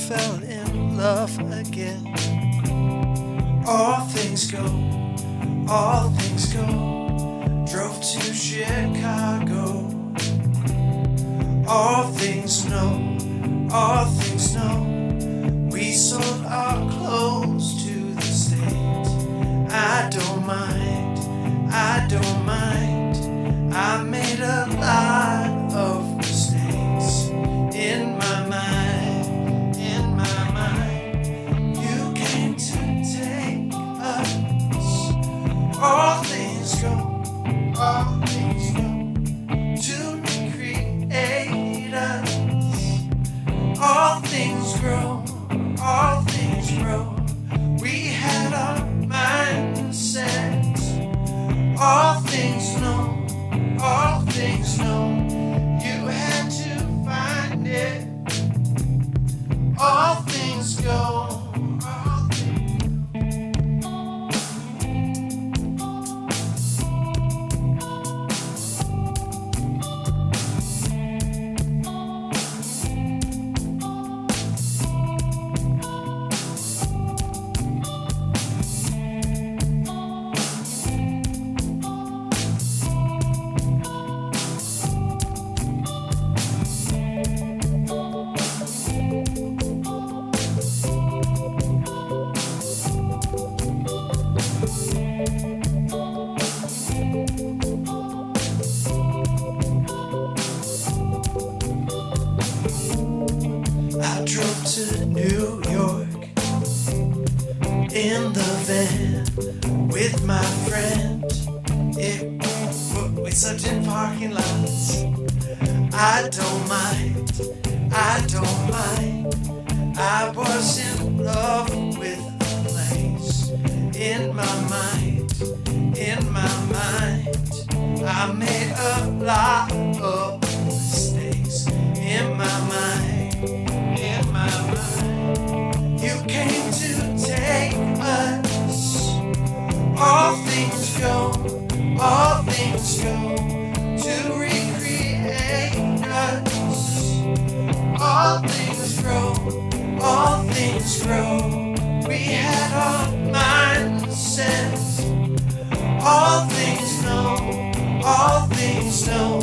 fell in love again. All things go, all things go. Drove to Chicago. All things know, all things know. We sold our clothes to the States. I don't mind, I don't mind. I made a lot of mistakes in my mind, in my mind. You came to take us. All things go, all things go. To recreate us. All things grow, all things grow. We had our mindsets. All things know, all things know. You had to find it. All things go, all things I drove to New York in the van with my friend. We slept in parking lots. I don't mind, I don't mind. I was in love with the place. In my mind, in my mind. I made a lot of mistakes in my mind, in my mind. You came to take us. All things go, all things go. To recreate us. All things grow, all things grow. We had our mindsets. All things know, all things know.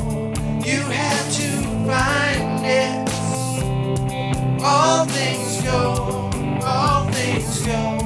You had to find it. All things go, all things go.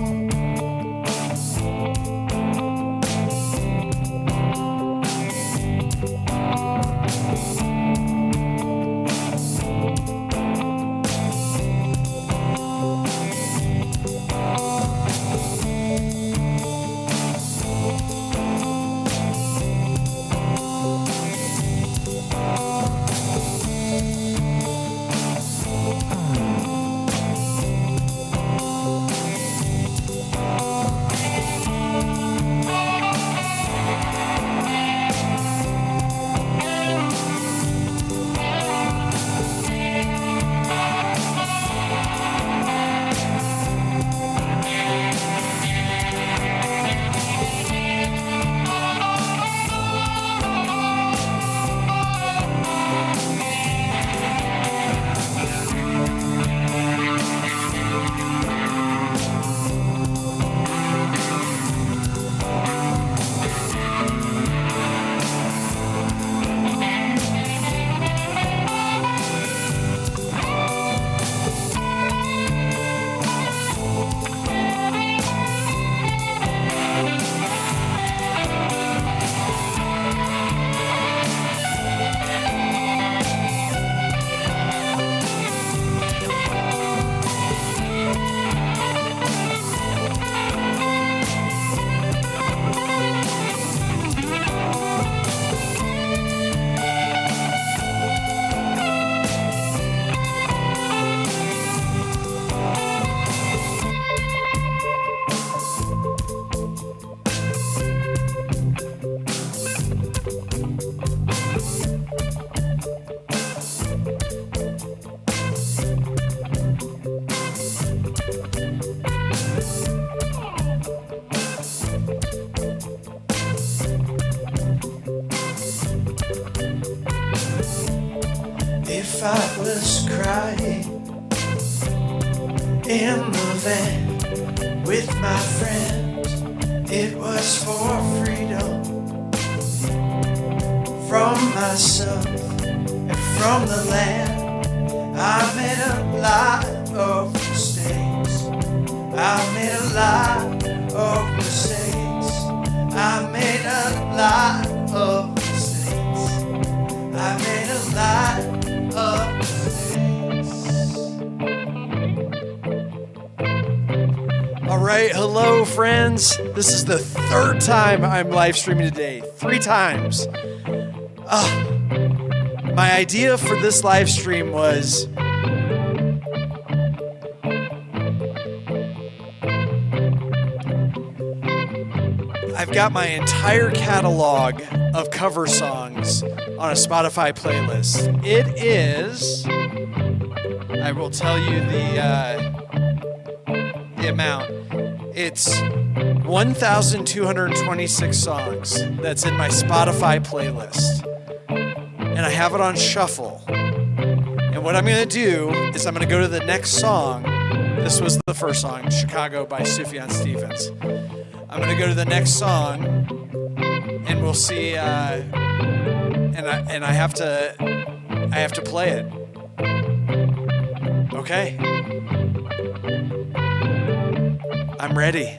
in the van with my friends. It was for freedom from myself and from the land. I made a lot of mistakes. I made a lot of mistakes. I made a lot of mistakes. I made a lot of mistakes. All right, hello friends. This is the third time I'm live streaming today. 3 times. My idea for this live stream was I've got my entire catalog of cover songs on a Spotify playlist. It is, I will tell you the amount. It's 1,226 songs that's in my Spotify playlist. And I have it on shuffle. And what I'm going to do is I'm going to go to the next song. This was the first song, Chicago by Sufjan Stevens. I'm going to go to the next song, and we'll see. And I have to play it. Okay. I'm ready.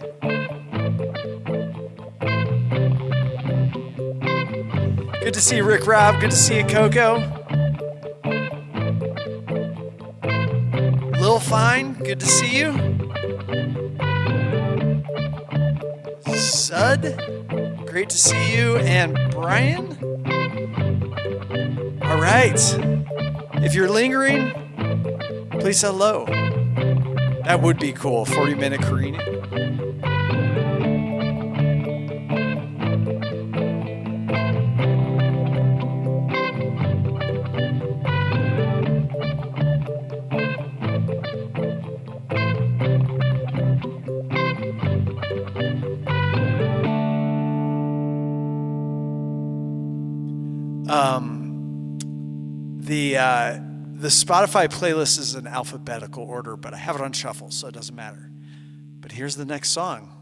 Good to see you, Rick Rob. Good to see you, Coco. Lil Fine, good to see you. Sud, great to see you. And Brian. All right. If you're lingering, please say hello. That would be cool. 40-minute careening. The Spotify playlist is in alphabetical order, but I have it on shuffle, so it doesn't matter. But here's the next song.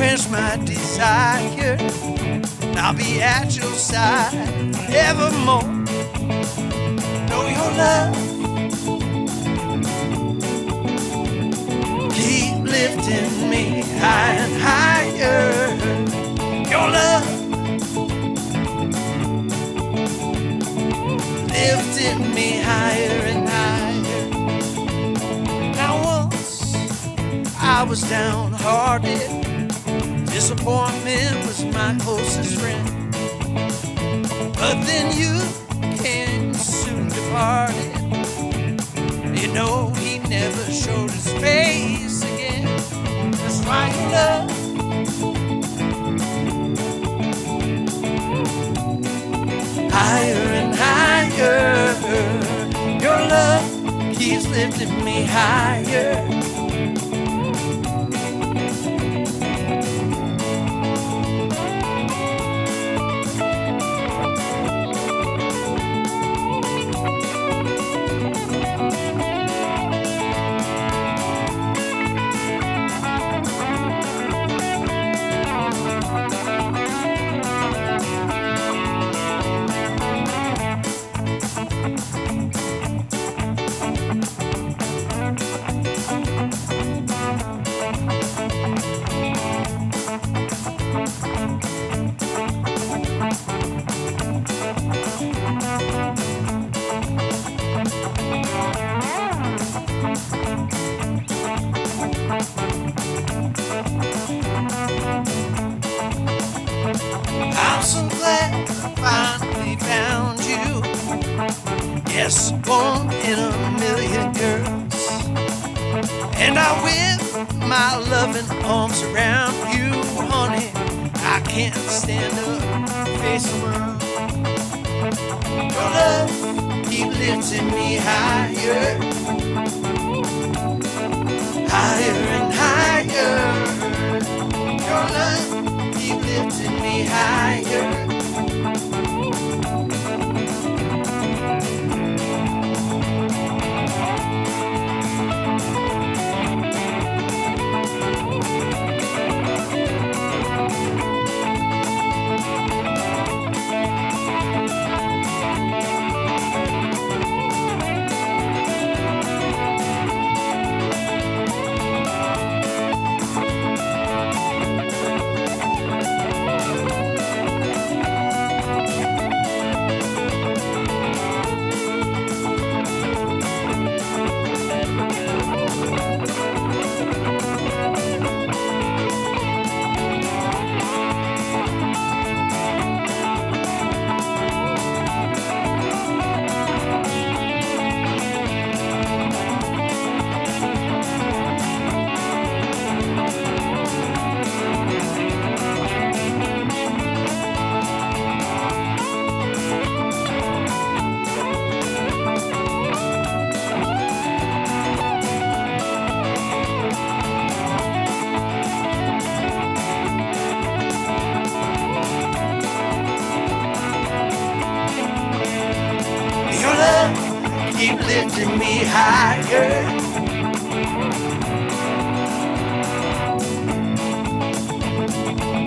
quench my desire. And I'll be at your side evermore. Know your love keep lifting me higher and higher. Your love lifting me higher and higher. Now once I was downhearted, disappointment was my closest friend. But then you came, soon departed. You know he never showed his face again. That's why your love higher and higher. Your love keeps lifting me higher. I'm so glad I finally found you. Yes, one in a million girls. And I whip my loving arms around you, honey. I can't stand up, face the world. Your love keep lifting me higher, higher and higher. Your love keep lifting me higher. Keep lifting me higher.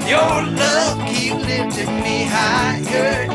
Your love keep lifting me higher.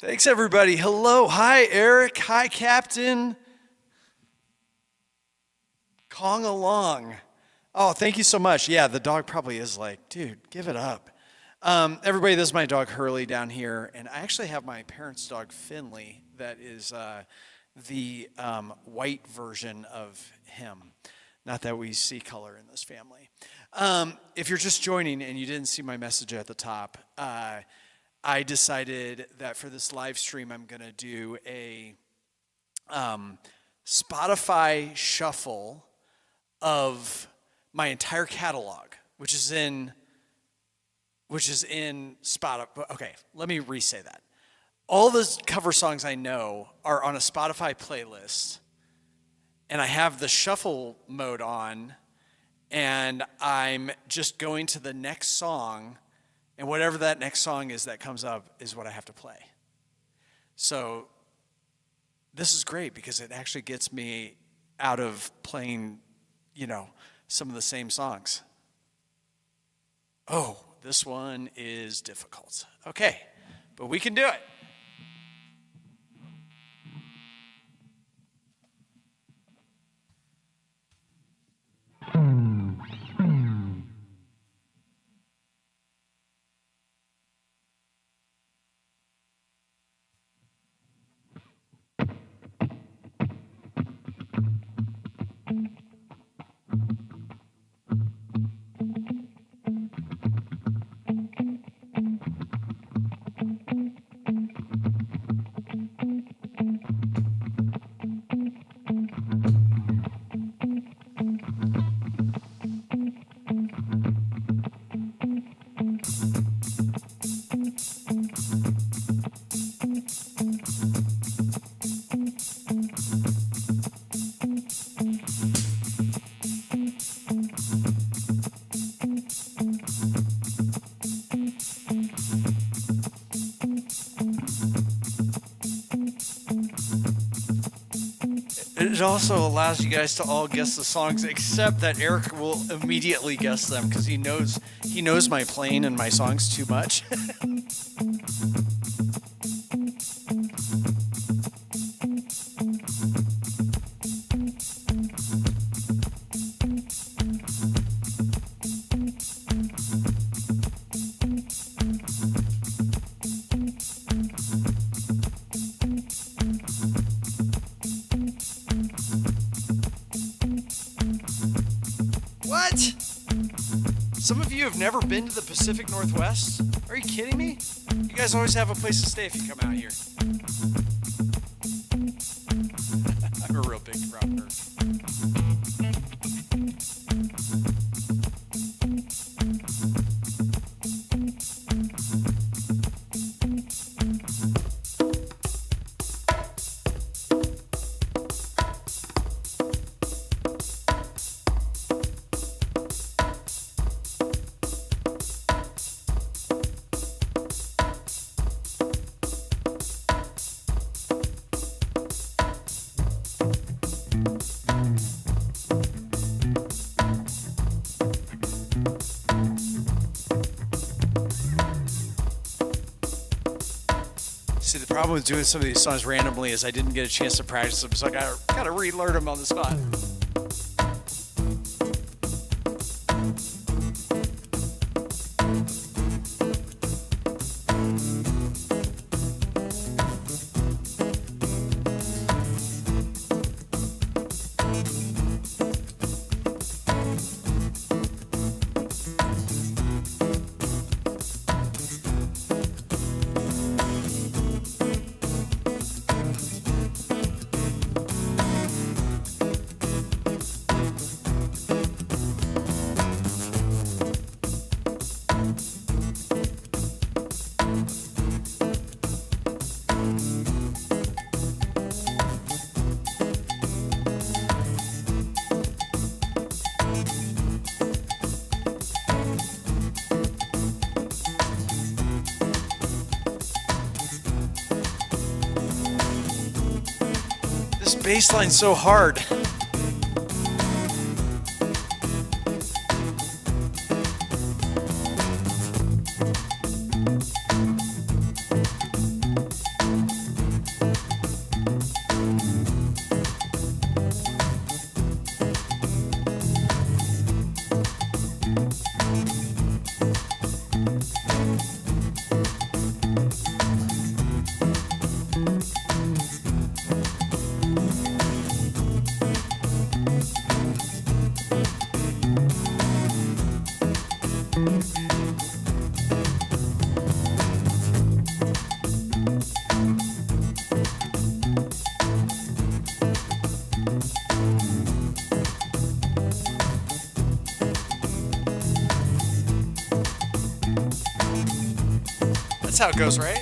Thanks, everybody. Hello. Hi, Eric. Hi, Captain. Kong along. Oh, thank you so much. Yeah, the dog probably is like, dude, give it up. Everybody, this is my dog Hurley down here, and I actually have my parents' dog Finley that is the white version of him. Not that we see color in this family. If you're just joining and you didn't see my message at the top, I decided that for this live stream, I'm going to do a Spotify shuffle of my entire catalog, which is in Spotify. Okay, let me re-say that. All the cover songs I know are on a Spotify playlist, and I have the shuffle mode on, and I'm just going to the next song, and whatever that next song is that comes up is what I have to play. So this is great because it actually gets me out of playing, some of the same songs. Oh, this one is difficult. Okay, but we can do it. It also allows you guys to all guess the songs, except that Eric will immediately guess them because he knows my playing and my songs too much. What? Some of you have never been to the Pacific Northwest? Are you kidding me? You guys always have a place to stay if you come out here. I'm a real big rock nerd. See, the problem with doing some of these songs randomly is I didn't get a chance to practice them, so I gotta relearn them on the spot. This bass line's so hard. how it goes, right?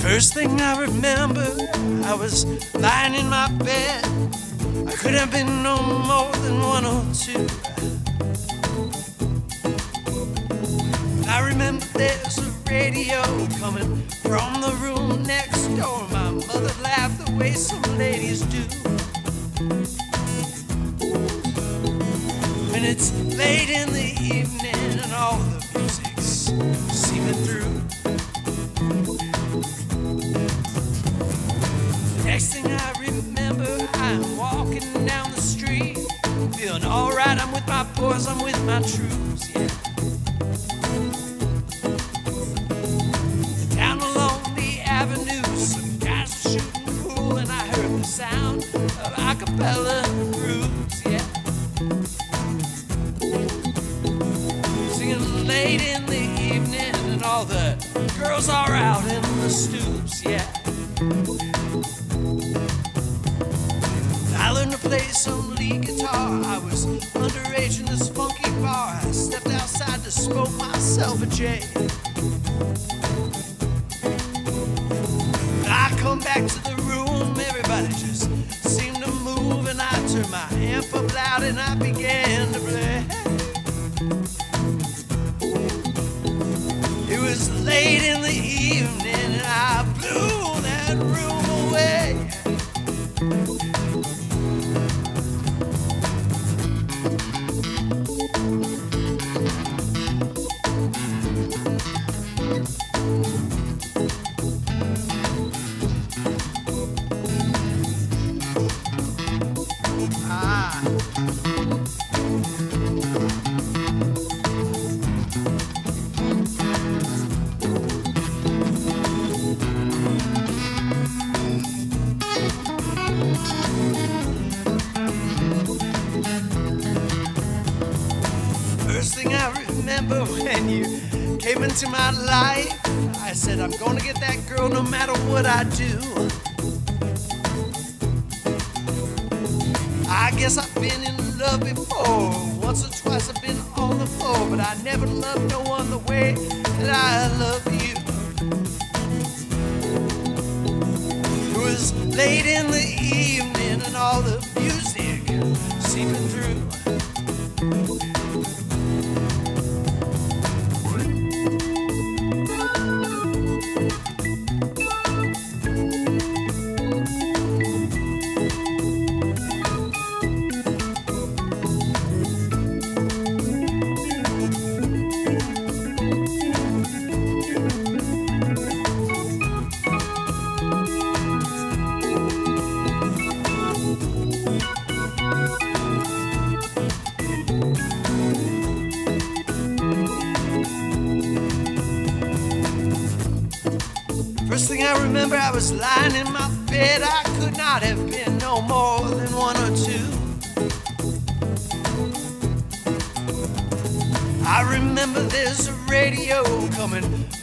First thing I remember, I was lying in my bed. I could have been no more than 102. I remember there's a radio coming from the room next door. My mother laughed the way some ladies do. When it's late in the evening and all the music's seeping through. Next thing I remember, I'm walking down the street, feeling alright. I'm with my boys, I'm with my troops, yeah. Down along the avenue, some guys were shooting pool, and I heard the sound of a cappella grooves, yeah. Singing late in the evening, and all the girls are out in the stoops, yeah. I learned to play some lead guitar. I was underage in this funky bar. I stepped outside to smoke myself a J. I come back to the room, everybody just seemed to move, and I turned my amp up loud and I began to play. It was late in the evening and I blew that room away. First thing I remember when you came into my life, I said I'm gonna get that girl no matter what I do. I guess I've been in love before. Once or twice I've been on the floor, but I never loved no one the way that I love you. It was late in the evening and all the music seeping through. First thing I remember, I was lying in my bed. I could not have been no more than 102. I remember there's a radio coming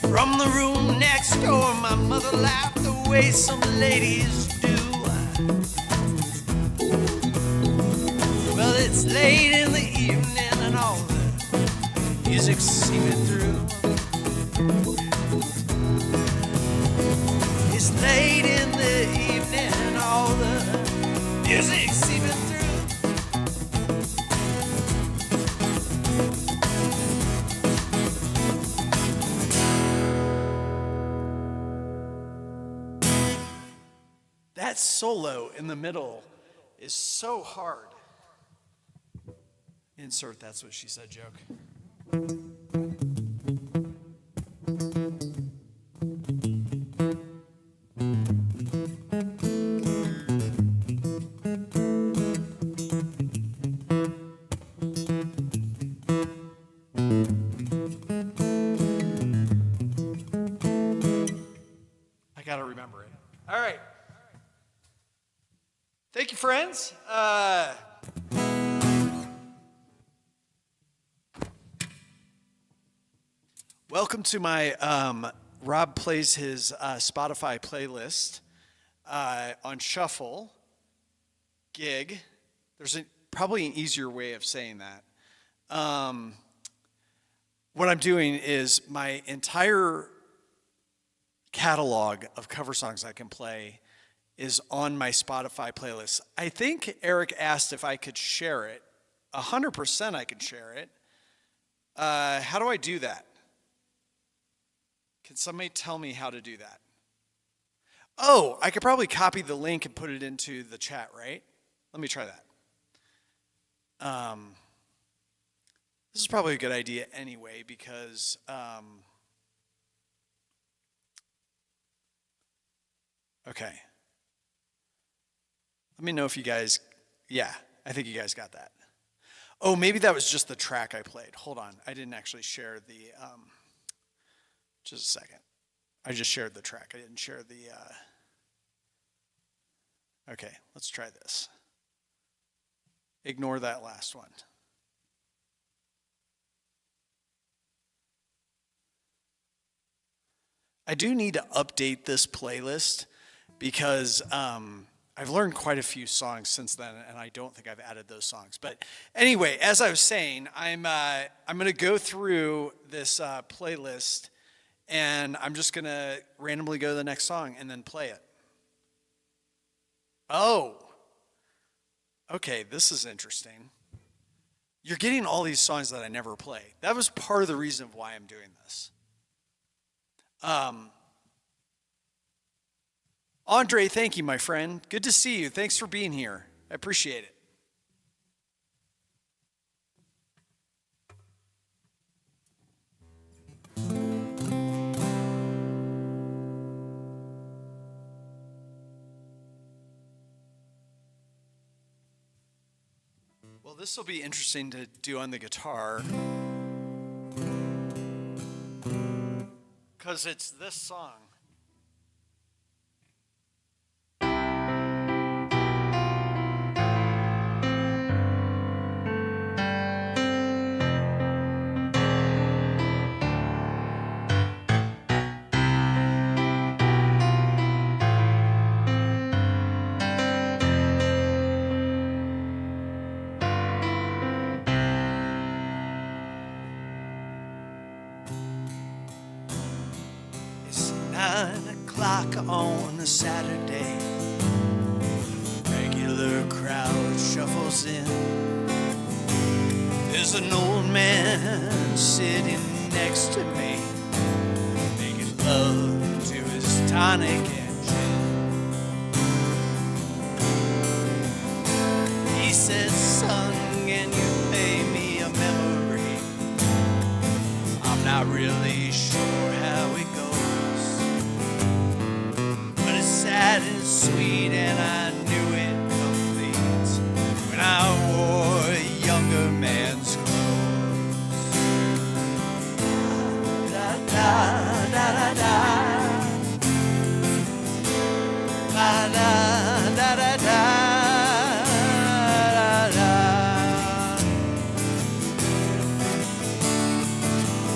from the room next door. My mother laughed the way some ladies do. Well, it's late in the evening and all the music's seeping through. It's late in the evening and all the music's seeping through. That solo in the middle is so hard. Insert "That's What She Said" joke. friends. Welcome to my Rob plays his Spotify playlist on shuffle gig. There's probably an easier way of saying that. What I'm doing is my entire catalog of cover songs I can play is on my Spotify playlist. I think Eric asked if I could share it. 100% I can share it. How do I do that? Can somebody tell me how to do that? Oh, I could probably copy the link and put it into the chat, right? Let me try that. This is probably a good idea anyway because okay. Let me know if you guys, yeah, I think you guys got that. Oh, maybe that was just the track I played. Hold on, I didn't actually share the, just a second. I just shared the track. I didn't share the, okay, let's try this. Ignore that last one. I do need to update this playlist because I've learned quite a few songs since then, and I don't think I've added those songs. But anyway, as I was saying, I'm going to go through this playlist, and I'm just going to randomly go to the next song and then play it. Oh, okay, this is interesting. You're getting all these songs that I never play. That was part of the reason why I'm doing this. Andre, thank you, my friend. Good to see you. Thanks for being here. I appreciate it. Well, this will be interesting to do on the guitar because it's this song. On a Saturday, regular crowd shuffles in. There's an old man sitting next to me, making love to his tonic and gin. He says, son, can you play me a memory? I'm not really sure how it goes. Sad and sweet, and I knew it complete when I wore a younger man's clothes. Da da da da da, da da da da da, da da.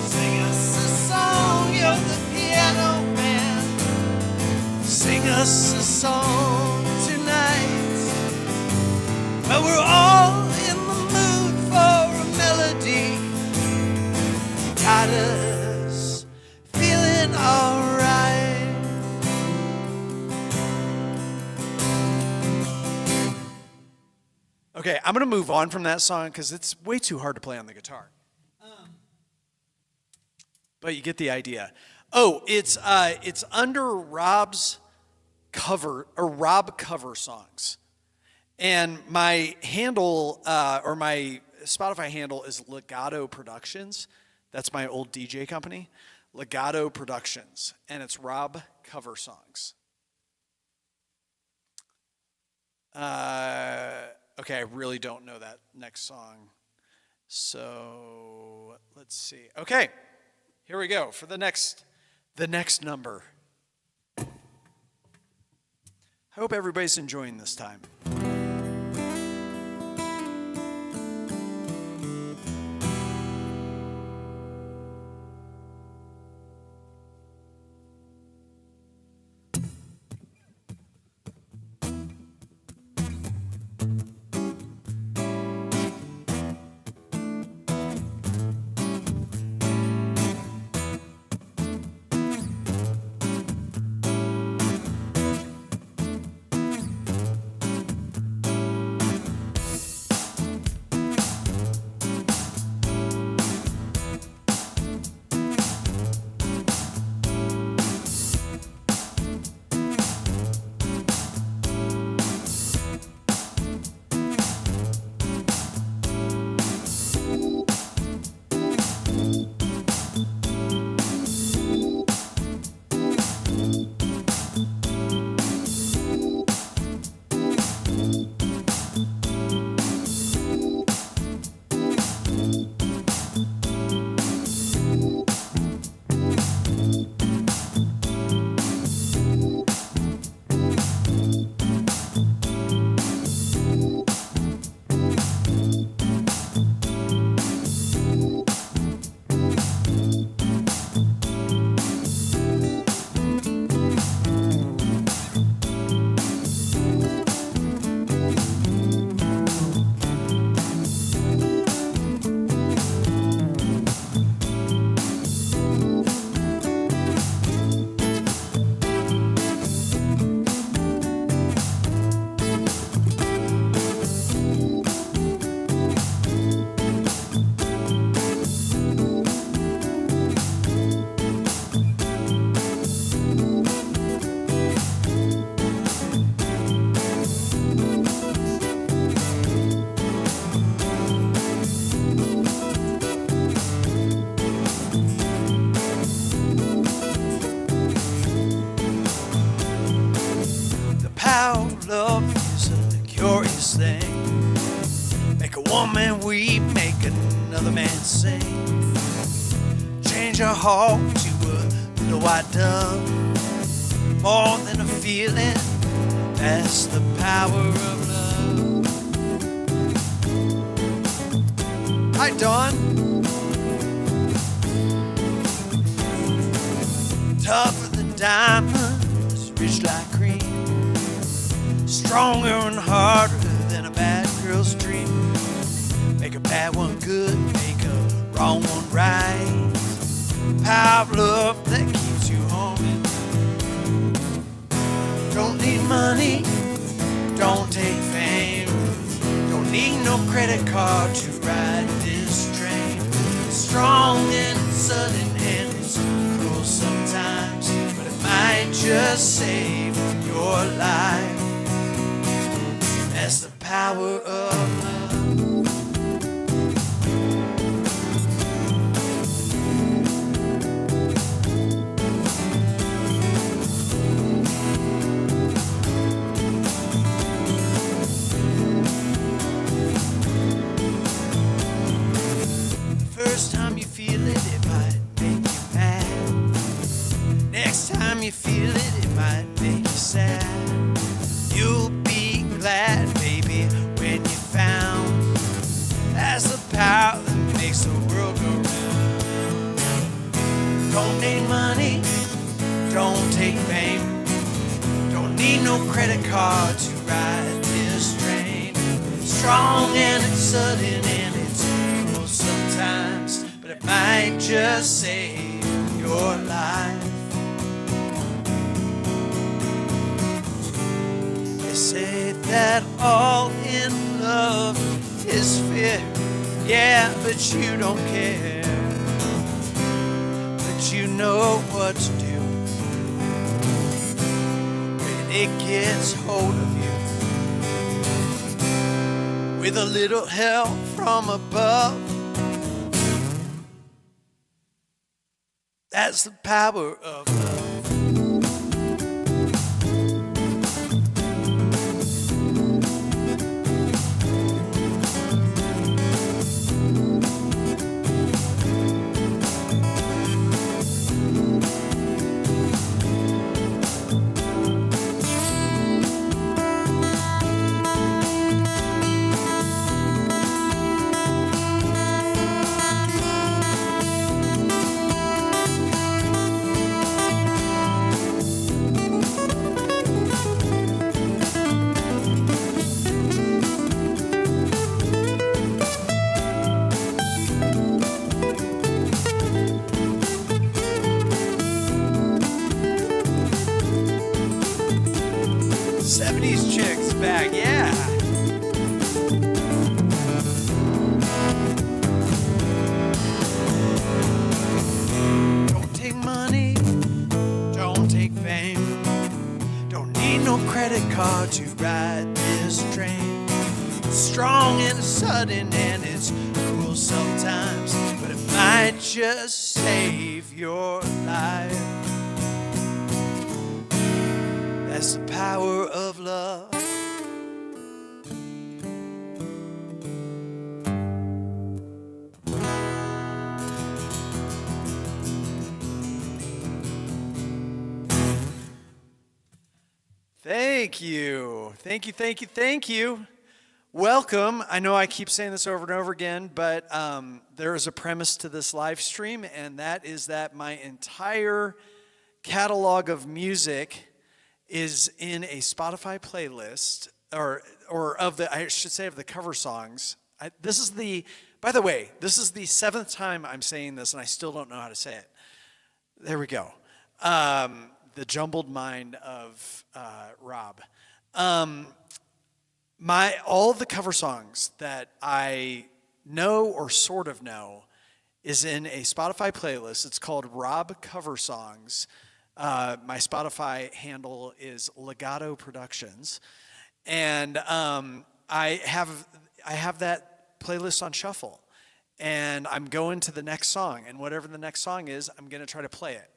Sing us a song, you're the piano man. Sing us a song tonight. Well, we're all in the mood for a melody. Got us feeling alright. Okay, I'm gonna move on from that song because it's way too hard to play on the guitar. But you get the idea. Oh, it's under Rob's cover or Rob cover songs, and my handle or my Spotify handle is Legato Productions. That's my old DJ company, Legato Productions, and it's Rob cover songs. Okay, I really don't know that next song, so let's see. Okay, here we go for the next number. I hope everybody's enjoying this time. One man weep, make another man sing. Change a hawk to a little white dove. More than a feeling, that's the power of love. Hi, Dawn. Tougher than diamonds, rich like cream. Stronger and harder than a bad girl's dream. Make a bad one good, make a wrong one right. Power of love that keeps you home at night. Don't need money, don't take fame. Don't need no credit card to ride this train. It's strong and it's sudden and it's cruel sometimes, but it might just save your life. That's the power of love. First time you feel it, it might make you mad. Next time you feel it, it might make you sad. You'll be glad, baby, when you found that's the power that makes the world go round. Don't need money, don't take fame. Don't need no credit card to ride this train. Strong and it's sudden and it's cruel sometimes, but it might just save your life. They say that all in love is fear, yeah, but you don't care. But you know what to do when it gets hold of you. With a little help from above, that's the power of love. Chicks back, yeah. Don't take money, don't take fame. Don't need no credit card to ride this train. It's strong and it's sudden and it's cruel sometimes, but it might just save your life. That's the power of love. Thank you. Thank you, thank you, thank you. Welcome. I know I keep saying this over and over again, but there is a premise to this live stream, and that is that my entire catalog of music is in a Spotify playlist, or of the, I should say, of the cover songs. This is the 7th time I'm saying this, and I still don't know how to say it. There we go. The jumbled mind of Rob. All the cover songs that I know or sort of know is in a Spotify playlist. It's called Rob Cover Songs. My Spotify handle is Legato Productions, and I have that playlist on shuffle, and I'm going to the next song, and whatever the next song is, I'm going to try to play it.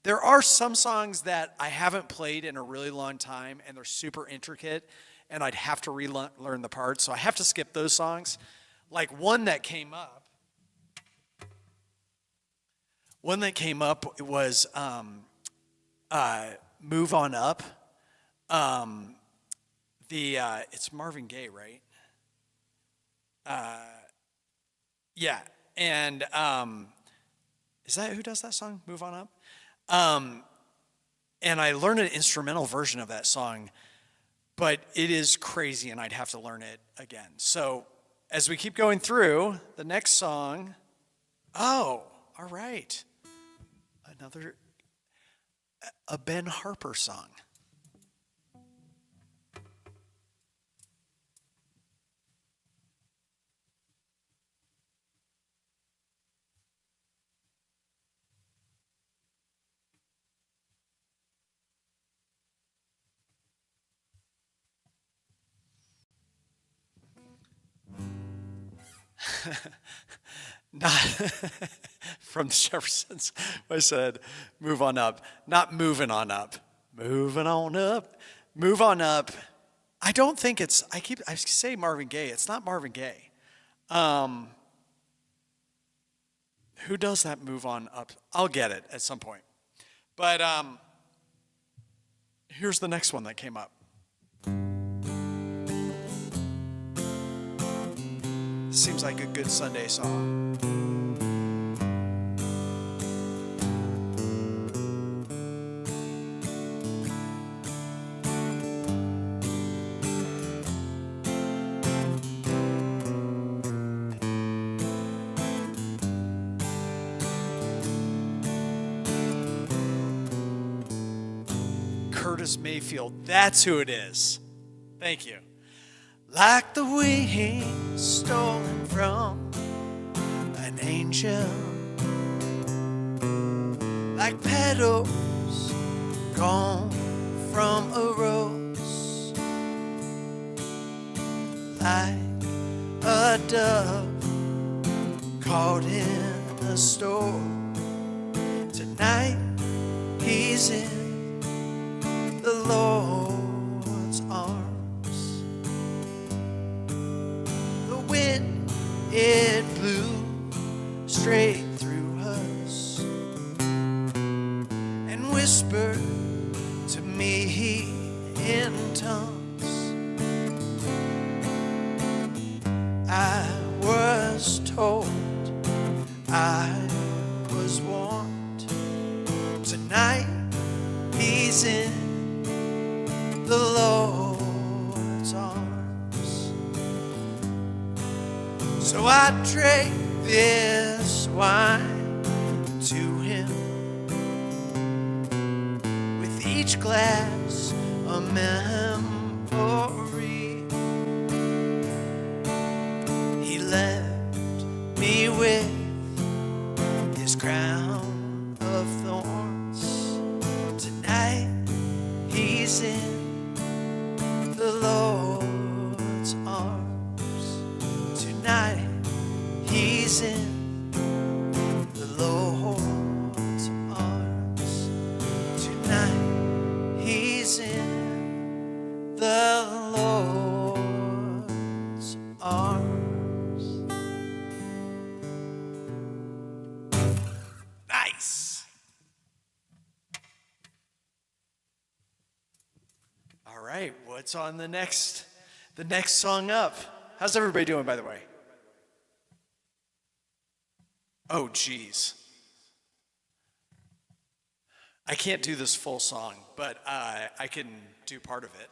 There are some songs that I haven't played in a really long time, and they're super intricate, and I'd have to relearn the parts, so I have to skip those songs. Like one that came up. One that came up was "Move On Up." Um, it's Marvin Gaye, right? Yeah, and is that who does that song? "Move On Up." Um, and I learned an instrumental version of that song, but it is crazy, and I'd have to learn it again. So as we keep going through the next song, oh, all right, another a Ben Harper song. Not from the Jeffersons. I said, "Move on up," not moving on up. Moving on up, move on up. I don't think it's. I say Marvin Gaye. It's not Marvin Gaye. Um, who does that "Move On Up"? I'll get it at some point. But here's the next one that came up. Seems like a good Sunday song. Curtis Mayfield, that's who it is. Thank you. Like the wind stolen from an angel, like petals gone from a rose, like a dove caught in a storm. Tonight he's in the Lord's arms. It blew straight through us and whispered to me in tongues. I was told, I was warned. Tonight he's in the Lord's arms. So I trade this wine to him, with each glass a memory. He left me with his crown of thorns. Tonight he's in the Lord's arms. Tonight he's in the Lord's arms. Tonight he's in the Lord's arms. Nice. All right, what's on the next song up? How's everybody doing, by the way? Oh, geez. I can't do this full song, but I can do part of it.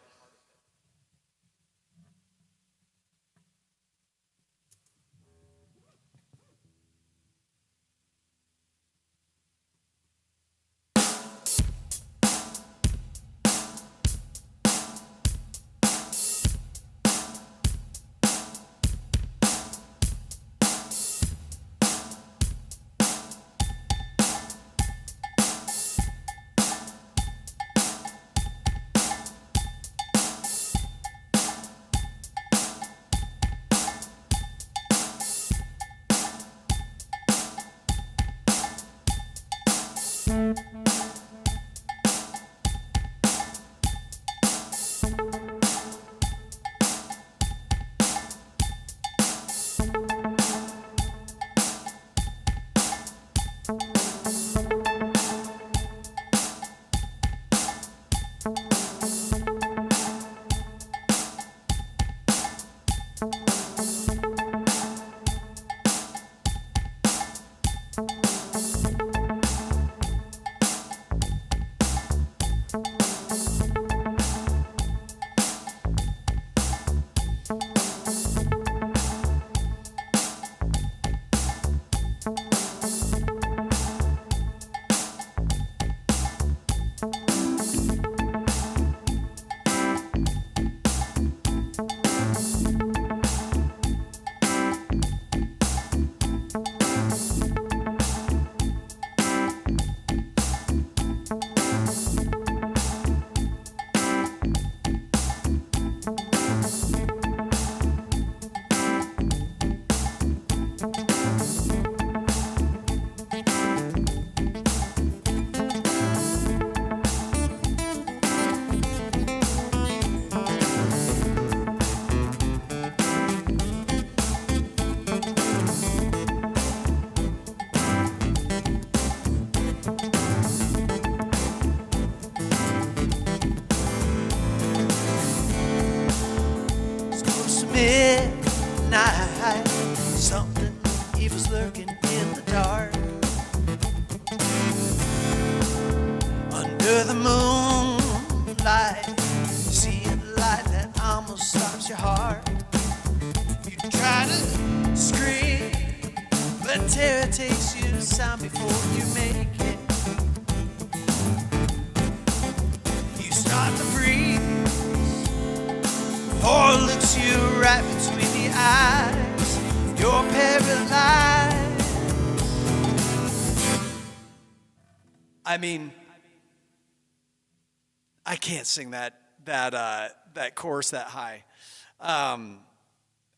under the moonlight, you see a light that almost stops your heart. You try to scream, but terror takes you to sound before you make it. You start to breathe, horror looks you right between the eyes. You're paralyzed. I mean, I can't sing that chorus that high.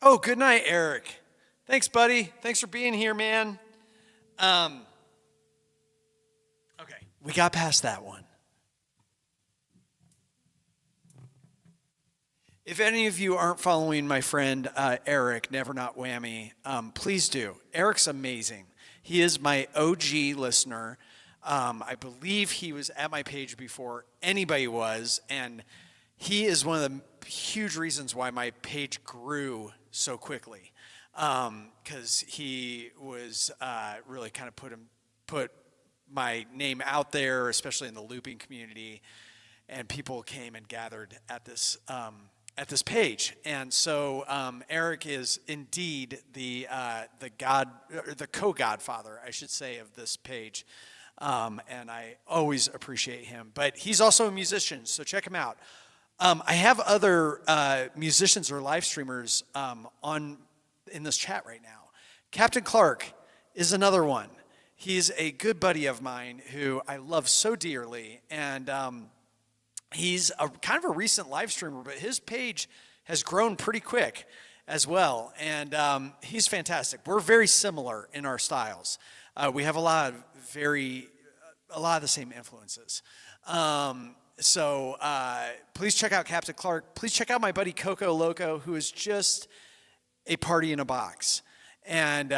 Oh, good night, Eric. Thanks, buddy. Thanks for being here, man. Okay, we got past that one. If any of you aren't following my friend Eric, Never Not Whammy, please do. Eric's amazing. He is my OG listener. I believe he was at my page before anybody was, and he is one of the huge reasons why my page grew so quickly, because he was really kind of put my name out there, especially in the looping community, and people came and gathered at this page. And so Eric is indeed the co-godfather, I should say, of this page. And I always appreciate him. But he's also a musician, so check him out. I have other musicians or live streamers in this chat right now. Captain Clark is another one. He's a good buddy of mine who I love so dearly, and he's kind of a recent live streamer, but his page has grown pretty quick as well, and he's fantastic. We're very similar in our styles. We have a lot of the same influences. So please check out Captain Clark. Please check out my buddy Coco Loco, who is just a party in a box. And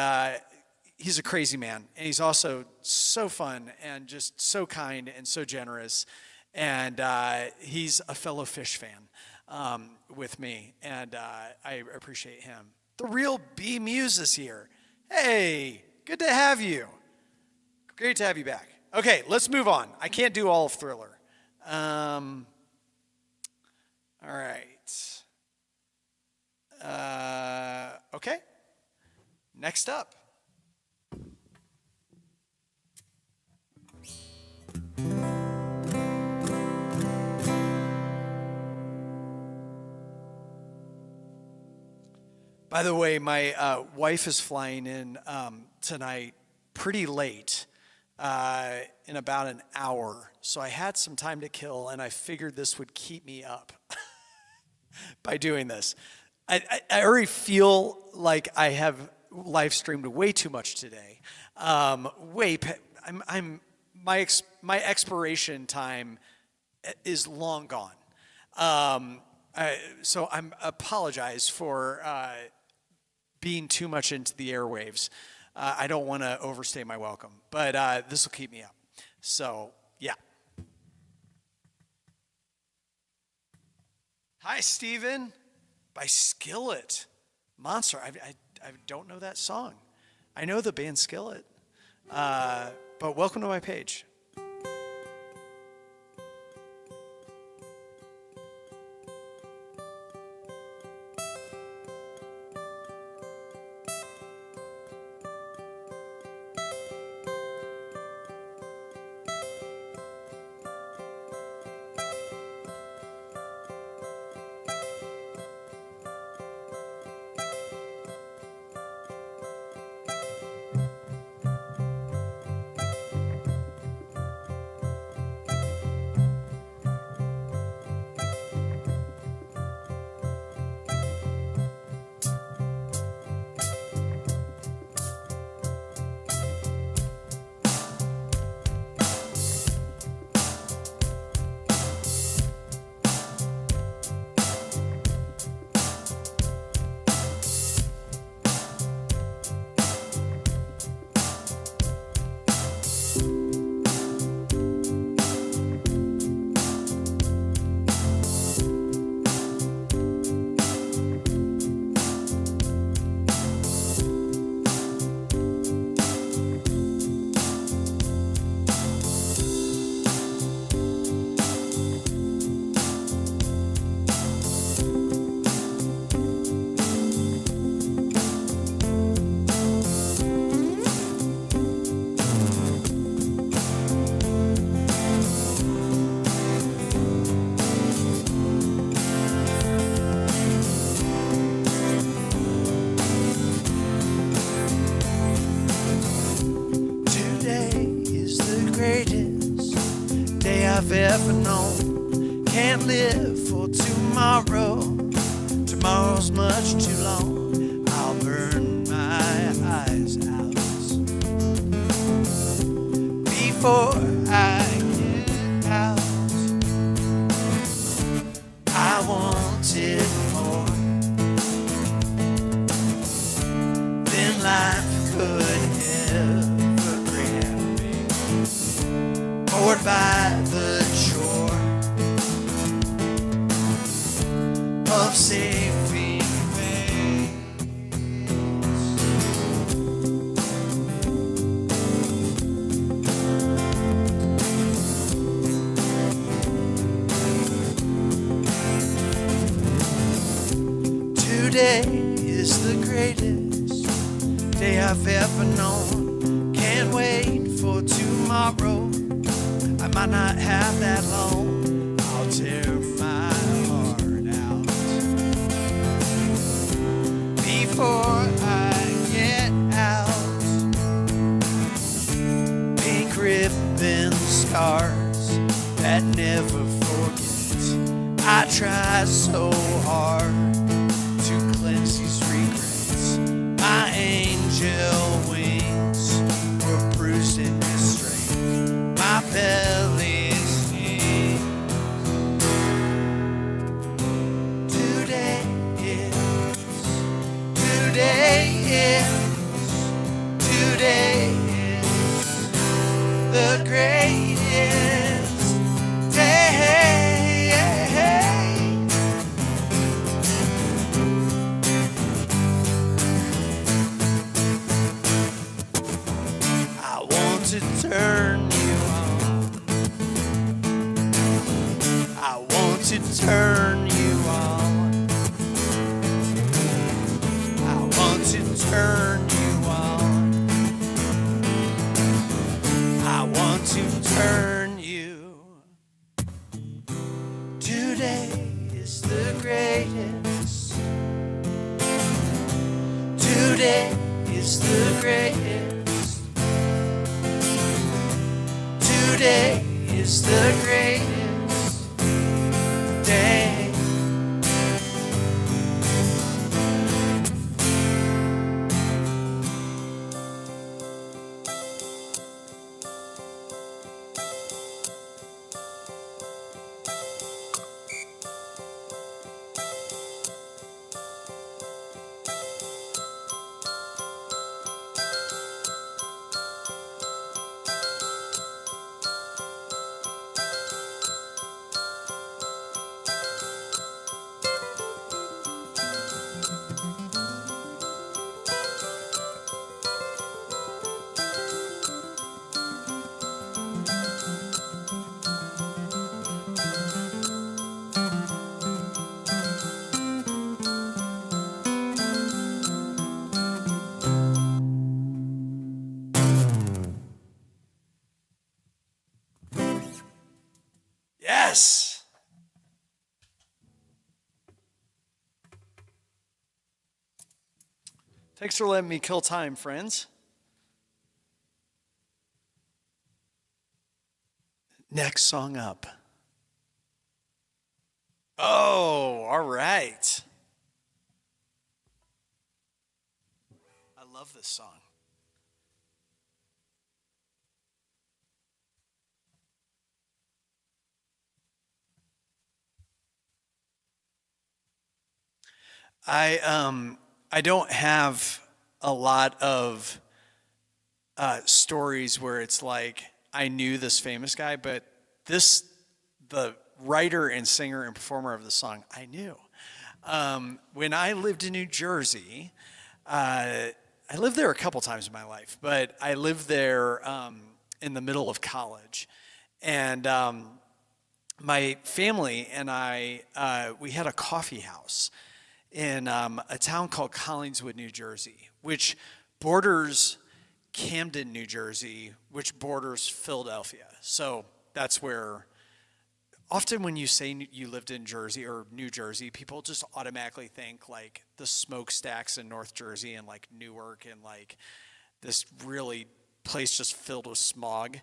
he's a crazy man. And he's also so fun and just so kind and so generous. And he's a fellow Fish fan with me. And I appreciate him. The real B Muse is here. Hey, good to have you. Great to have you back. Okay, let's move on. I can't do all of Thriller. All right. Okay. Next up. By the way, my wife is flying in tonight pretty late. In about an hour. So I had some time to kill, and I figured this would keep me up by doing this. I already feel like I have live streamed way too much today. My expiration time is long gone. So I apologize for being too much into the airwaves. I don't want to overstay my welcome, but this will keep me up. So, yeah. Hi, Steven, by Skillet. Monster. I don't know that song. I know the band Skillet, but welcome to my page. I've ever known. Can't live for tomorrow. Tomorrow's much too long. I'll burn my eyes out before I get out. I wanted more than life could ever grant me. Bored by the chore of saving face. Today is the greatest day I've ever known. Can't wait for tomorrow. I might not have that long. I'll tear my heart out before I get out. Pink ribbon scars that never forget. I try so hard to cleanse these regrets. My angel wings were bruised and restrained. My belly's heaved. Today is the greatest day. I want to turn you on. I want to turn you on. I want to turn you on. I want to turn you. Today is the greatest. Today is the greatest. Today is the greatest day. Yes. Thanks for letting me kill time, friends. Next song up. Oh, all right. I love this song. I don't have a lot of stories where it's like I knew this famous guy, but the writer and singer and performer of the song I knew. When I lived in New Jersey, I lived there a couple times in my life, but I lived there in the middle of college, and my family and I we had a coffee house in a town called Collingswood, New Jersey, which borders Camden, New Jersey, which borders Philadelphia. So that's where, often when you say you lived in Jersey or New Jersey, people just automatically think like the smokestacks in North Jersey and like Newark and like this really place just filled with smog.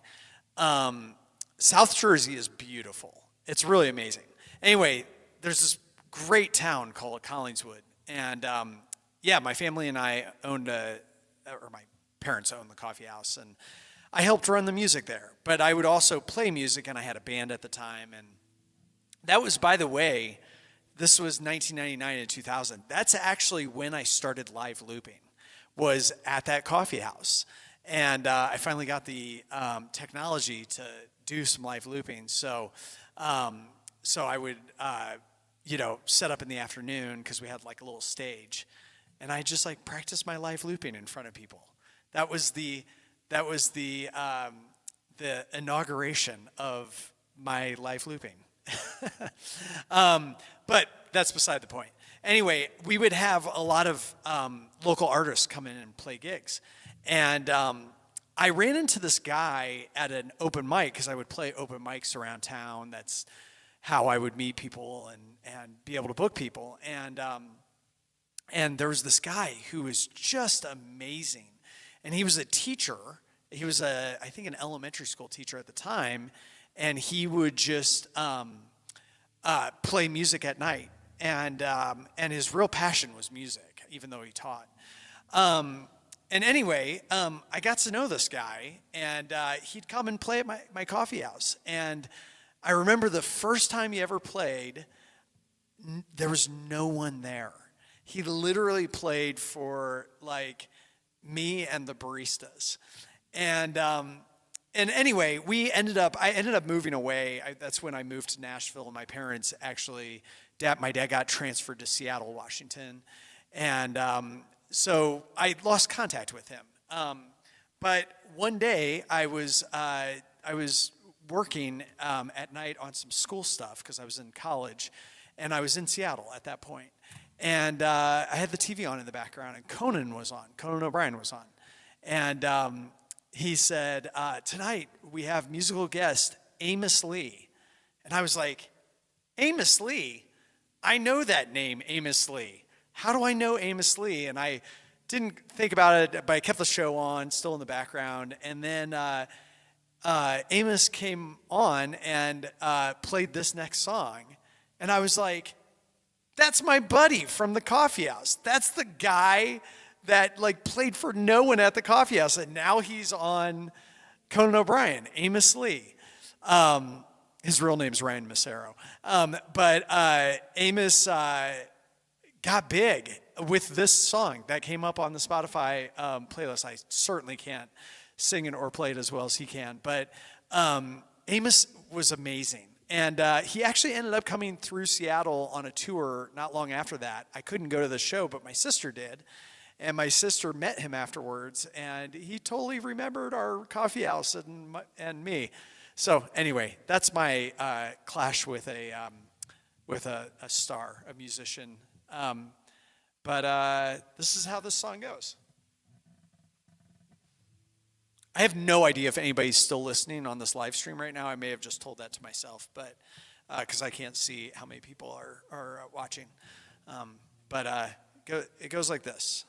South Jersey is beautiful. It's really amazing. Anyway, there's this great town called Collingswood. And yeah, my family and I or my parents owned the coffee house. And I helped run the music there. But I would also play music, and I had a band at the time. And that was, by the way, this was 1999 and 2000. That's actually when I started live looping, was at that coffee house. And I finally got the technology to do some live looping. So I would, set up in the afternoon because we had like a little stage, and I just like practice my live looping in front of people. That was the inauguration of my live looping. But that's beside the point. Anyway, we would have a lot of local artists come in and play gigs. And I ran into this guy at an open mic because I would play open mics around town. That's how I would meet people and be able to book people. And there was this guy who was just amazing. And he was a teacher. He was, I think, an elementary school teacher at the time. And he would just play music at night. And his real passion was music, even though he taught. And anyway, I got to know this guy, and he'd come and play at my coffee house. And I remember the first time he ever played, there was no one there. He literally played for like me and the baristas. And anyway, I ended up moving away. That's when I moved to Nashville, and my parents actually, my dad got transferred to Seattle, Washington. And so I lost contact with him. But one day I was working at night on some school stuff because I was in college, and I was in Seattle at that point. And I had the TV on in the background, and Conan O'Brien was on. And he said, tonight we have musical guest Amos Lee. And I was like, Amos Lee? I know that name, Amos Lee. How do I know Amos Lee? And I didn't think about it, but I kept the show on, still in the background. And then Amos came on and played this next song. And I was like, that's my buddy from the coffee house. That's the guy that like played for no one at the coffee house. And now he's on Conan O'Brien, Amos Lee. His real name's Ryan Massaro. But Amos got big with this song that came up on the Spotify playlist. I certainly can't sing it or play it as well as he can, but Amos was amazing. And he actually ended up coming through Seattle on a tour not long after that. I couldn't go to the show, but my sister did. And my sister met him afterwards, and he totally remembered our coffee house and me. So anyway, that's my clash with a star, a musician. But this is how this song goes. I have no idea if anybody's still listening on this live stream right now. I may have just told that to myself, but because I can't see how many people are watching. But it goes like this.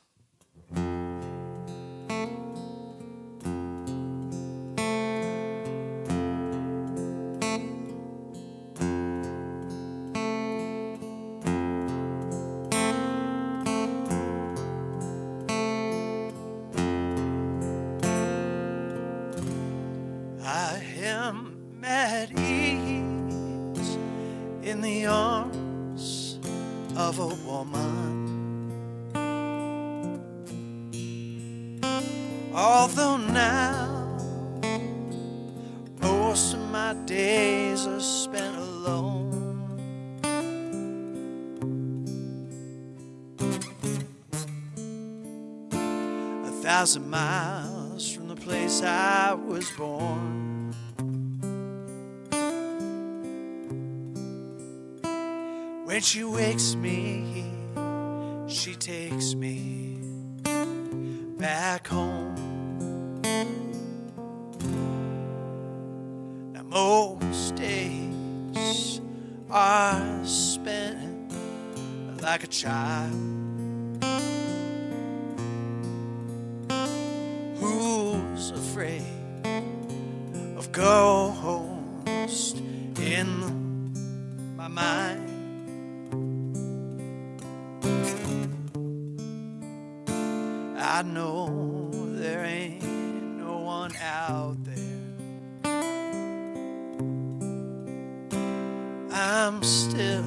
I am at ease in the arms of a woman. Although now most of my days are spent alone, 1,000 miles from the place I was born. When she wakes me, she takes me back home. Now most days are spent like a child who's afraid of going in my mind. I know there ain't no one out there. I'm still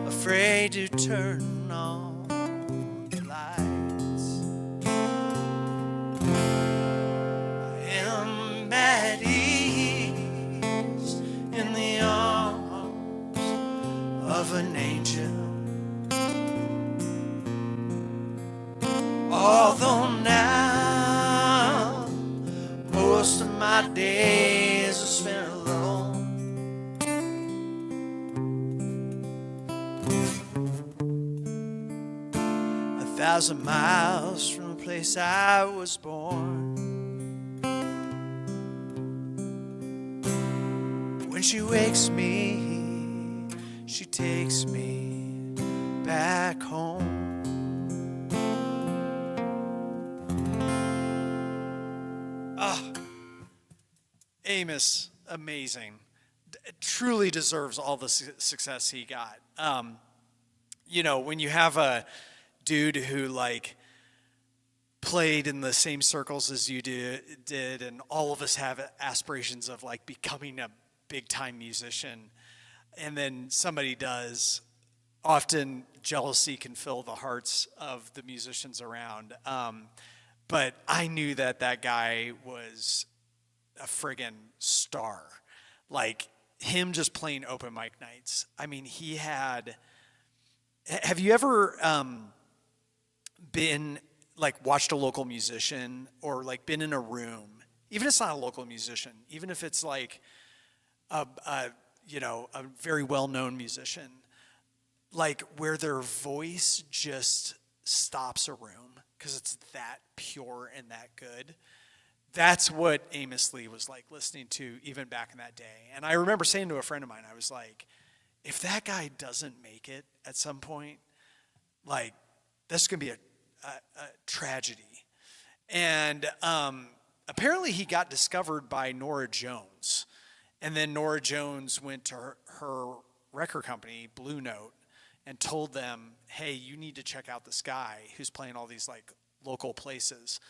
afraid to turn on the lights. I am at ease in the arms of an angel. Although now most of my days are spent alone, 1,000 miles from the place I was born. When she wakes me, she takes me back home. Amos, amazing. Truly deserves all the success he got. You know, when you have a dude who like played in the same circles as you did, and all of us have aspirations of like becoming a big time musician, and then somebody does, often jealousy can fill the hearts of the musicians around. But I knew that guy was a friggin' star. Like, him just playing open mic nights. I mean, he had... Have you ever been, like, watched a local musician or, like, been in a room, even if it's not a local musician, even if it's, like, a very well-known musician, like, where their voice just stops a room because it's that pure and that good? That's what Amos Lee was like listening to even back in that day. And I remember saying to a friend of mine, I was like, if that guy doesn't make it at some point, like, that's going to be a tragedy. And apparently he got discovered by Norah Jones. And then Norah Jones went to her record company, Blue Note, and told them, hey, you need to check out this guy who's playing all these, like, local places.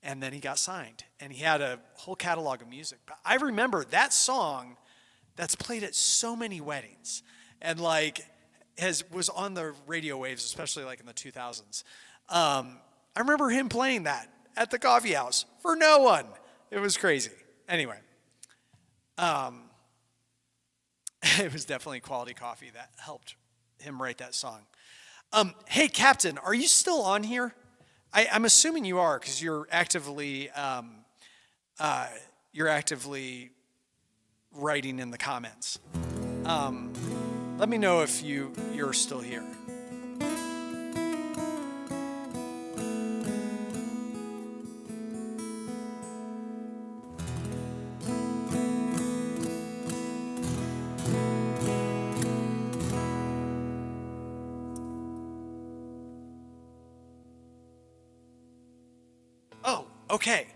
And then he got signed, and he had a whole catalog of music. But I remember that song that's played at so many weddings, and like was on the radio waves, especially like in the 2000s. I remember him playing that at the coffee house for no one. It was crazy. Anyway, it was definitely quality coffee that helped him write that song. Hey, Captain, are you still on here? I'm assuming you are, because you're actively writing in the comments. Let me know if you're still here. Oh, okay.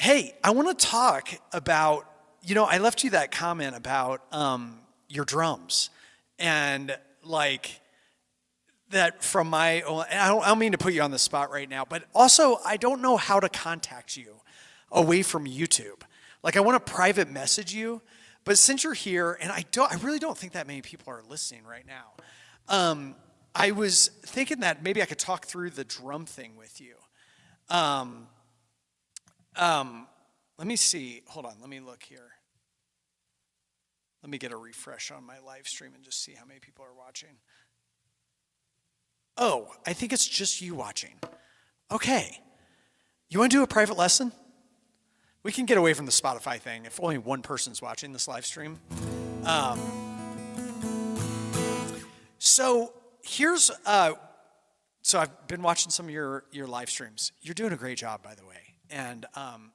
Hey, I want to talk about, I left you that comment about your drums, and like that from my own, and I don't mean to put you on the spot right now, but also I don't know how to contact you away from YouTube. Like, I want to private message you, but since you're here, and I really don't think that many people are listening right now. I was thinking that maybe I could talk through the drum thing with you. Let me see. Hold on. Let me look here. Let me get a refresh on my live stream and just see how many people are watching. Oh, I think it's just you watching. Okay. You want to do a private lesson? We can get away from the Spotify thing if only one person's watching this live stream. So here's, so I've been watching some of your live streams. You're doing a great job, by the way. And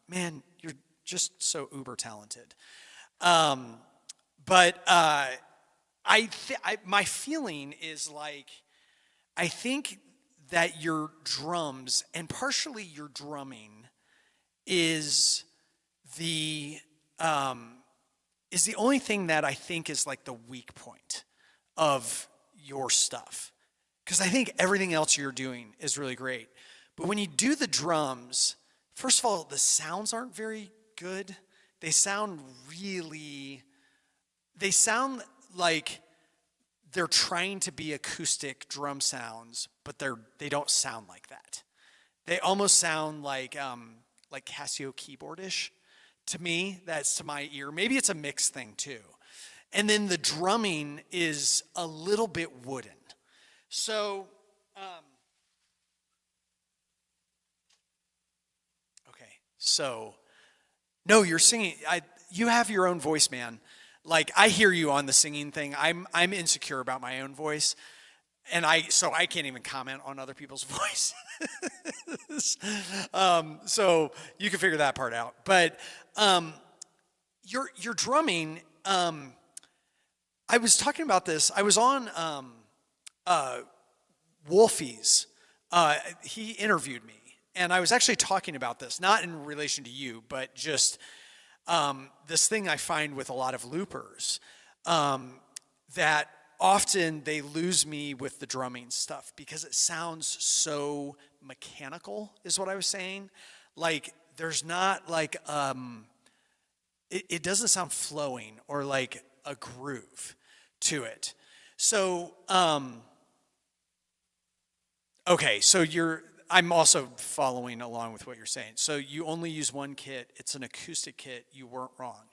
man, you're just so uber talented. But my feeling is like, I think that your drums and partially your drumming is the is the only thing that I think is like the weak point of your stuff. Because I think everything else you're doing is really great. But when you do the drums, first of all, the sounds aren't very good. They sound like they're trying to be acoustic drum sounds, but they don't sound like that. They almost sound like Casio keyboardish to me. That's to my ear. Maybe it's a mixed thing too. And then the drumming is a little bit wooden. So, okay. So, no, you're singing. You have your own voice, man. Like I hear you on the singing thing. I'm insecure about my own voice, and so I can't even comment on other people's voice. So you can figure that part out. But your drumming. I was talking about this. I was on Wolfie's. He interviewed me, and I was actually talking about this, not in relation to you, but just this thing I find with a lot of loopers, that often they lose me with the drumming stuff because it sounds so mechanical, is what I was saying. Like there's not like, it doesn't sound flowing or like a groove to it. So, okay, so I'm also following along with what you're saying. So you only use one kit. It's an acoustic kit. You weren't wrong.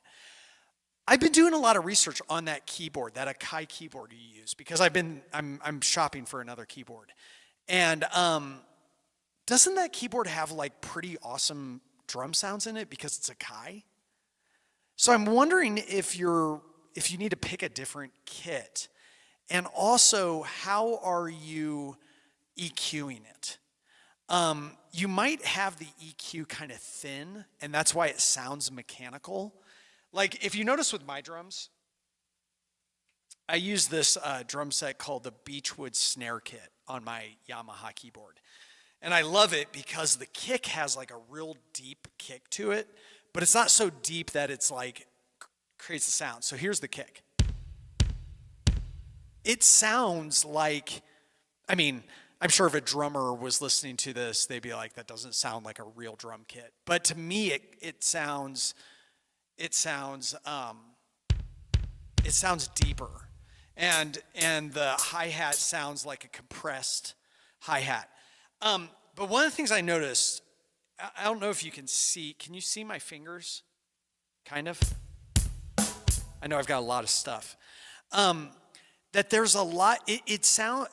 I've been doing a lot of research on that keyboard, that Akai keyboard you use, because I'm shopping for another keyboard. And doesn't that keyboard have like pretty awesome drum sounds in it because it's Akai? So I'm wondering if you need to pick a different kit. And also, how are you EQing it? You might have the EQ kind of thin, and that's why it sounds mechanical. Like, if you notice with my drums, I use this drum set called the Beechwood Snare Kit on my Yamaha keyboard. And I love it because the kick has like a real deep kick to it, but it's not so deep that it's like creates the sound. So here's the kick. It sounds like, I'm sure if a drummer was listening to this, they'd be like, that doesn't sound like a real drum kit. But to me, it sounds deeper. And the hi-hat sounds like a compressed hi-hat. But one of the things I noticed, I don't know if you can you see my fingers? Kind of? I know I've got a lot of stuff. That there's a lot,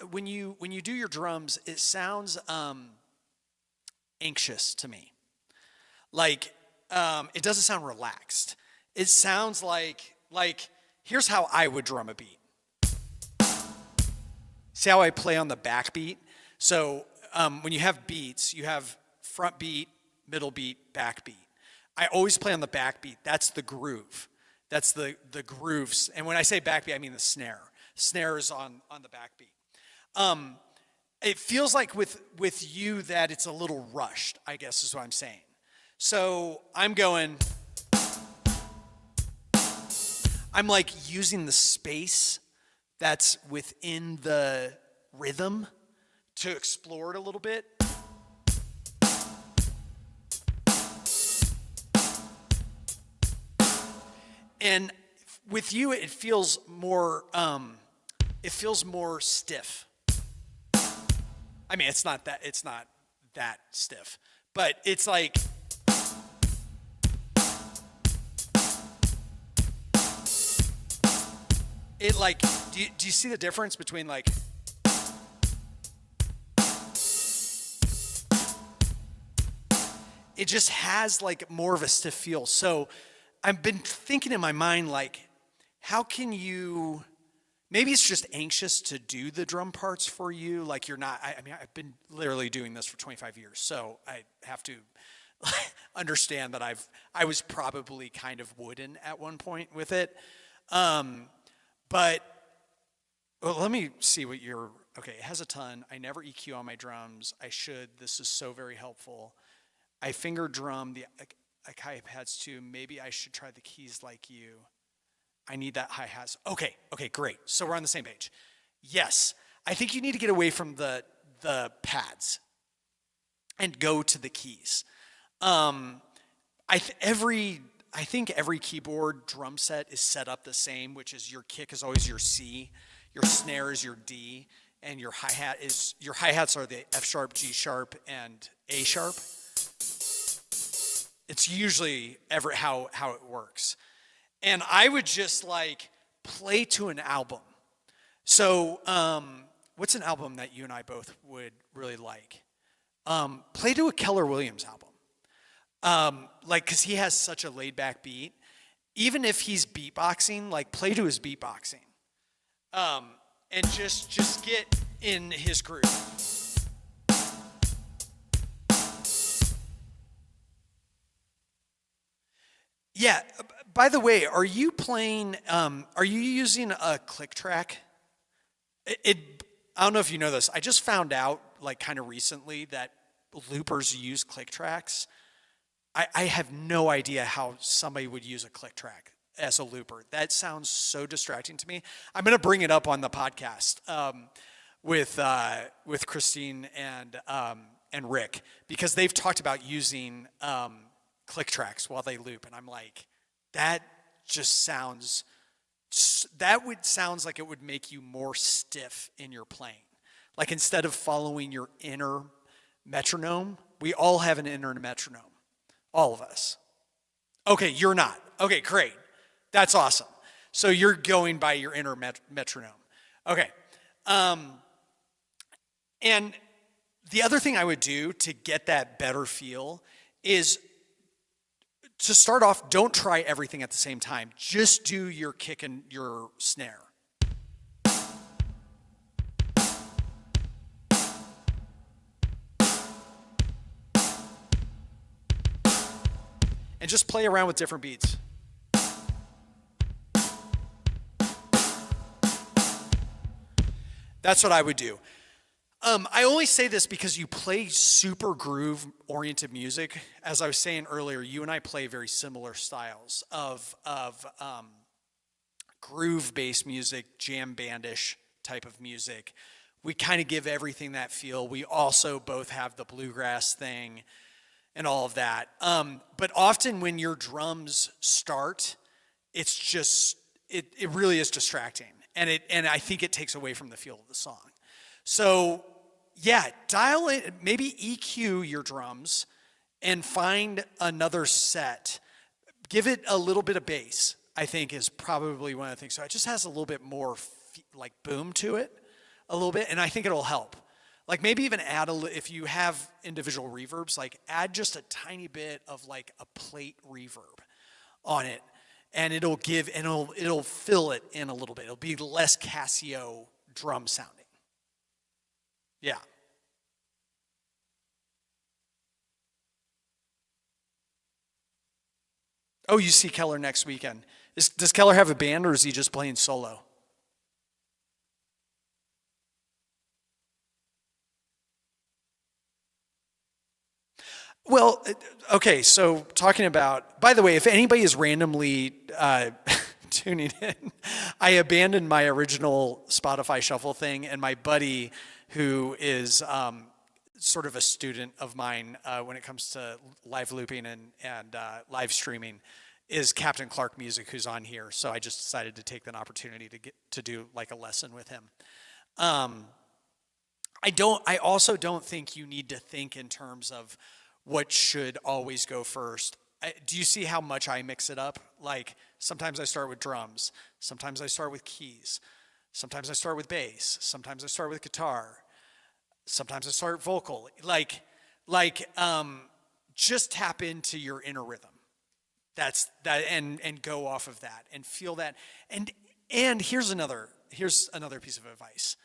when you do your drums, it sounds anxious to me. Like, it doesn't sound relaxed. It sounds like, here's how I would drum a beat. See how I play on the backbeat? So when you have beats, you have front beat, middle beat, back beat. I always play on the backbeat. That's the groove. That's the grooves. And when I say backbeat, I mean the snare. Snare is on the backbeat. It feels like with you that it's a little rushed, I guess is what I'm saying. So I'm like using the space that's within the rhythm to explore it a little bit. And with you, it feels more stiff. It's not that stiff, but it's like, it like, do you see the difference between like, it just has like more of a stiff feel. So I've been thinking in my mind, like, how can you, maybe it's just anxious to do the drum parts for you. Like you're not, I've been literally doing this for 25 years. So I have to understand that I was probably kind of wooden at one point with it. But let me see what okay, it has a ton. I never EQ on my drums. I should. This is so very helpful. I finger drum the Akai pads too. Maybe I should try the keys like you. I need that hi-hat. Okay, great. So we're on the same page. Yes, I think you need to get away from the pads and go to the keys. I think every keyboard drum set is set up the same, which is your kick is always your C, your snare is your D, and your hi-hats are the F sharp, G sharp, and A sharp. It's usually how it works. And I would just like play to an album. So what's an album that you and I both would really like? Play to a Keller Williams album. Because he has such a laid back beat. Even if he's beatboxing, like play to his beatboxing. And just get in his groove. Yeah. By the way, are you using a click track? I don't know if you know this. I just found out, like, kind of recently that loopers use click tracks. I have no idea how somebody would use a click track as a looper. That sounds so distracting to me. I'm going to bring it up on the podcast with Christine and Rick, because they've talked about using click tracks while they loop, and I'm like, that sounds like it would make you more stiff in your playing. Like, instead of following your inner metronome, we all have an inner metronome, all of us. Okay, you're not. Okay, great. That's awesome. So you're going by your inner metronome. Okay. And the other thing I would do to get that better feel is, to start off, don't try everything at the same time. Just do your kick and your snare. And just play around with different beats. That's what I would do. I only say this because you play super groove-oriented music. As I was saying earlier, you and I play very similar styles of groove-based music, jam bandish type of music. We kind of give everything that feel. We also both have the bluegrass thing and all of that. But often when your drums start, it's just it really is distracting, and I think it takes away from the feel of the song. So, yeah, dial in, maybe EQ your drums and find another set. Give it a little bit of bass, I think, is probably one of the things. So it just has a little bit more like boom to it, a little bit, and I think it'll help. Like, maybe even add if you have individual reverbs, like add just a tiny bit of like a plate reverb on it, and it'll fill it in a little bit. It'll be less Casio drum sounding. Yeah. Oh, you see Keller next weekend. Does Keller have a band, or is he just playing solo? Well, okay, so talking about, by the way, if anybody is randomly tuning in, I abandoned my original Spotify Shuffle thing, and my buddy, who is sort of a student of mine when it comes to live looping and live streaming, is Captain Clark Music, who's on here. So I just decided to take that opportunity to do like a lesson with him. I also don't think you need to think in terms of what should always go first. Do you see how much I mix it up? Like, sometimes I start with drums, sometimes I start with keys, sometimes I start with bass, sometimes I start with guitar, sometimes I start vocal. Just tap into your inner rhythm. That's that, and go off of that and feel that. And here's another piece of advice.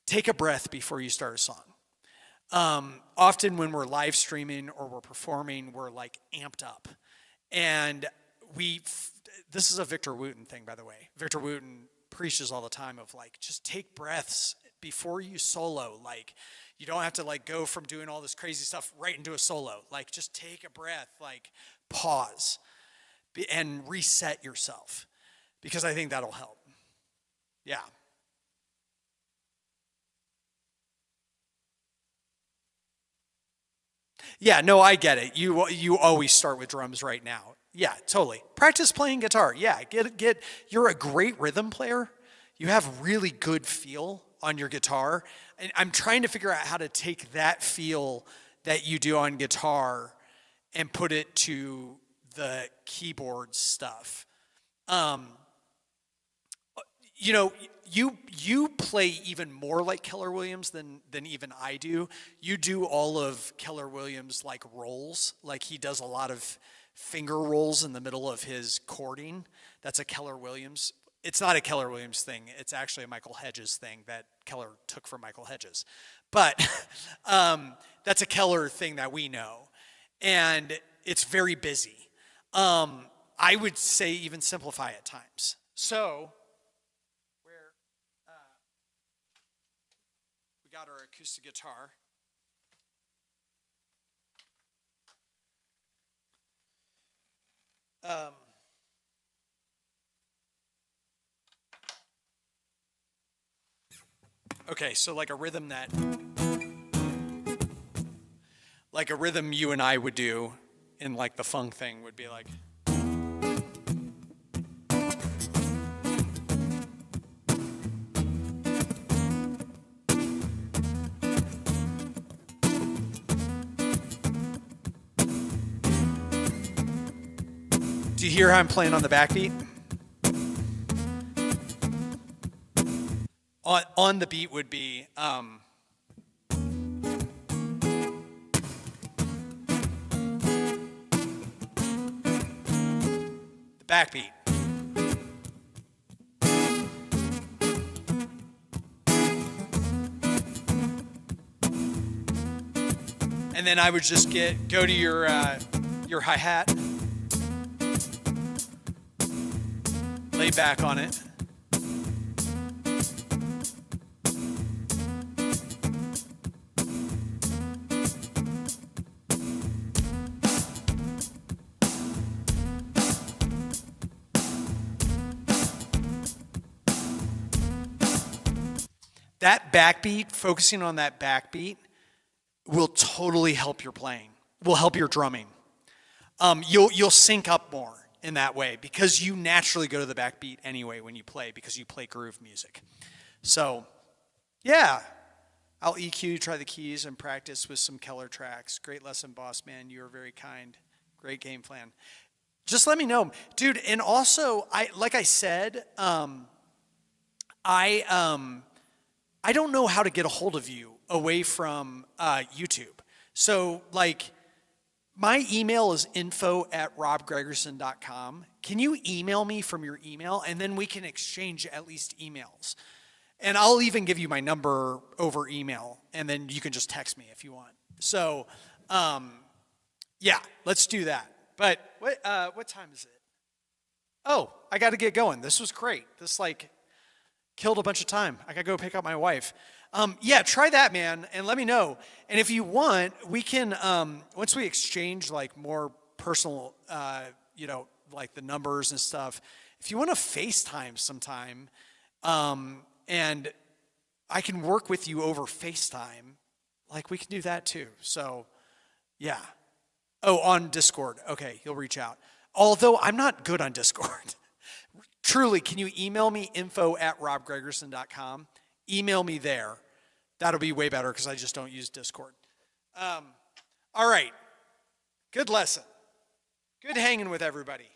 Take a breath before you start a song. Often when we're live streaming or we're performing, we're like amped up. And this is a Victor Wooten thing, by the way. Victor Wooten preaches all the time of like, just take breaths before you solo. Like, you don't have to like go from doing all this crazy stuff right into a solo. Like, just take a breath, like pause and reset yourself. because I think that'll help. Yeah. Yeah, no, I get it. You always start with drums right now. Yeah, totally. Practice playing guitar. Yeah, get. You're a great rhythm player. You have really good feel on your guitar, and I'm trying to figure out how to take that feel that you do on guitar and put it to the keyboard stuff. Um, you know, you play even more like Keller Williams than even I do. You do all of Keller Williams like rolls, like he does a lot of finger rolls in the middle of his chording. That's a Keller Williams. It's not a Keller Williams thing. It's actually a Michael Hedges thing that Keller took from Michael Hedges. But that's a Keller thing that we know, and it's very busy. I would say even simplify at times. So. Got our acoustic guitar. Okay, so like a rhythm you and I would do in like the funk thing would be like. Do you hear how I'm playing on the backbeat? On the beat would be the backbeat. And then I would just go to your hi-hat. Lay back on it. That backbeat, focusing on that backbeat, will totally help your playing. Will help your drumming. You'll sync up more in that way because you naturally go to the backbeat anyway when you play because you play groove music. So, yeah, I'll EQ, try the keys, and practice with some Keller tracks. Great lesson, boss man. You are very kind. Great game plan. Just let me know, dude. And also, like I said, I don't know how to get a hold of you away from YouTube. So, like, my email is info@robgregerson.com. Can you email me from your email, and then we can exchange at least emails? And I'll even give you my number over email, and then you can just text me if you want. So, yeah, let's do that. But what time is it? Oh, I got to get going. This was great. This killed a bunch of time. I got to go pick up my wife. Yeah, try that, man, and let me know. And if you want, we can, once we exchange more personal, like the numbers and stuff, if you want to FaceTime sometime, and I can work with you over FaceTime, we can do that too. So, yeah. Oh, on Discord. Okay, you'll reach out. Although I'm not good on Discord. Truly, can you email me info@robgregerson.com? Email me there. That'll be way better because I just don't use Discord. All right. Good lesson. Good hanging with everybody.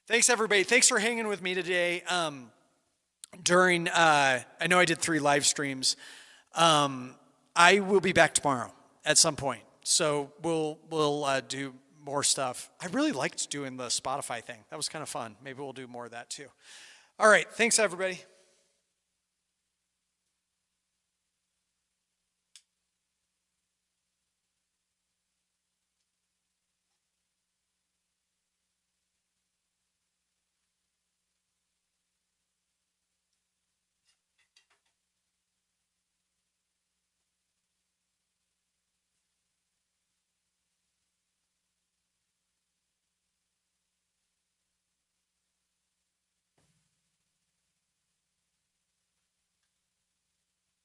Thanks, everybody. Thanks for hanging with me today. I know I did 3 live streams. I will be back tomorrow at some point. So we'll do more stuff. I really liked doing the Spotify thing. That was kind of fun. Maybe we'll do more of that too. All right. Thanks, everybody.